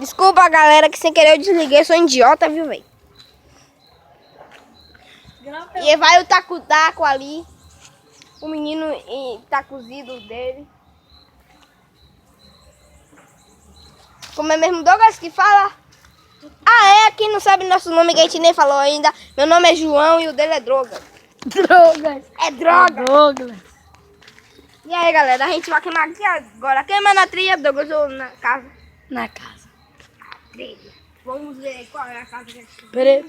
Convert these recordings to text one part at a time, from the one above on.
Desculpa, galera, que sem querer eu desliguei. Eu sou idiota, viu, velho? E vai o taco-taco ali. O menino tá cozido dele. Como é mesmo, Douglas, que fala? Ah, é? Quem não sabe nosso nome, que a gente nem falou ainda. Meu nome é João e o dele é Droga. Drogas. É droga. Douglas. E aí, galera, a gente vai queimar aqui agora. Queima na trilha, Douglas, ou na casa? Na casa. Trilha. Vamos ver qual é a casa que a gente Peraí.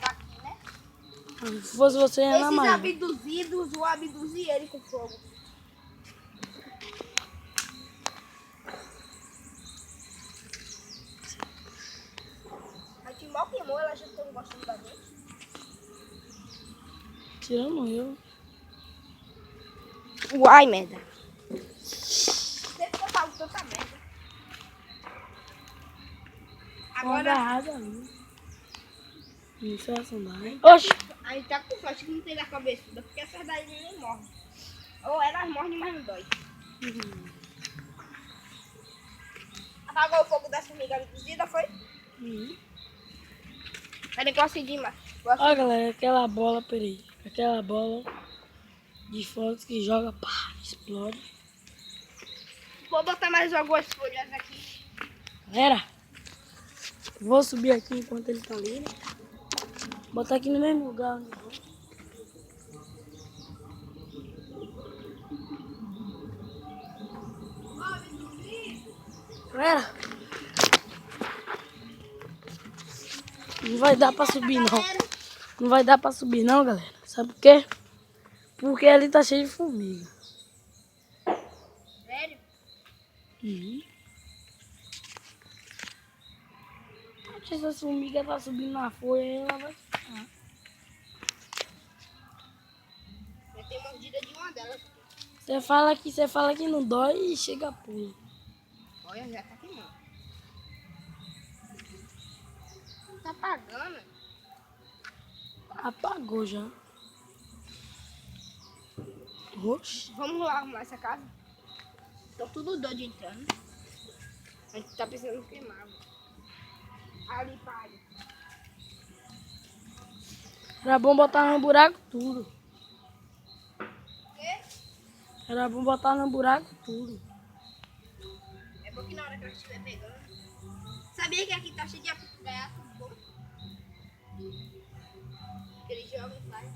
tá aqui, né? Se fosse você, ia na Esses mãe. abduzidos, vou abduzir ele com fogo. A gente mal queimou, ela já estão gostando da gente. Tirando eu. Uai, merda. Sempre que eu falo tanta merda. Agora Agarrado ali. Isso é sandália. Oxi. a gente tá com sorte que não teve a cabeçuda, porque essas daí nem morrem. Ou elas morrem, mas não dói. Apagou o fogo da formiga abduzida, foi? Peraí que eu acendi mais. Olha, galera, aquela bola, peraí. Aquela bola de fogo que joga, pá, explode. Vou botar mais algumas folhas aqui. Galera, vou subir aqui enquanto ele tá ali, né? Botar aqui no mesmo lugar. Né? Galera, não vai dar pra subir não. Não vai dar pra subir não, galera. Sabe por quê? Porque ali tá cheio de formiga. Sério? Se essa formiga tá subindo na folha, ela vai ficar. Eu tenho mordida de uma delas. Você fala que não dói e chega a pula. Olha, já tá queimando. Tá apagando. Apagou já. Oxi. Vamos lá arrumar essa casa. Estão tudo doido entrando. A gente tá precisando queimar. Ali, palha. Era bom botar no buraco tudo. O quê? Era bom botar no buraco tudo. É bom que na hora que ela estiver pegando. Sabia que aqui tá cheio de gaiato bom? Que eles jogam e fazem.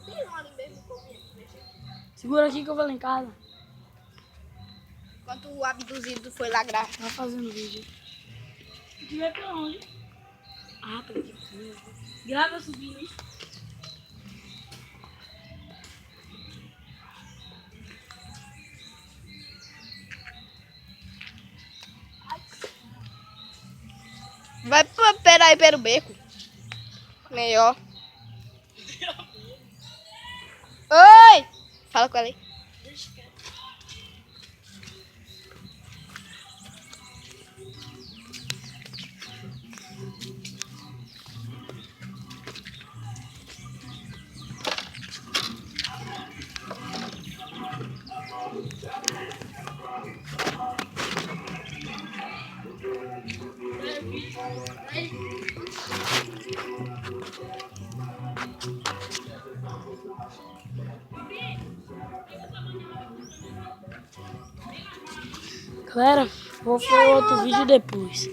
Tem um ali mesmo comendo. Deixa eu... Segura aqui que eu vou lá em casa. Enquanto o abduzido foi lá gravar. Tá fazendo vídeo. Se tiver pra onde? Ah, pra aqui. Grava subindo aí. Vai peraí pelo beco. Melhor. Oi! Fala com ela aí. Galera, vou fazer outro vídeo depois.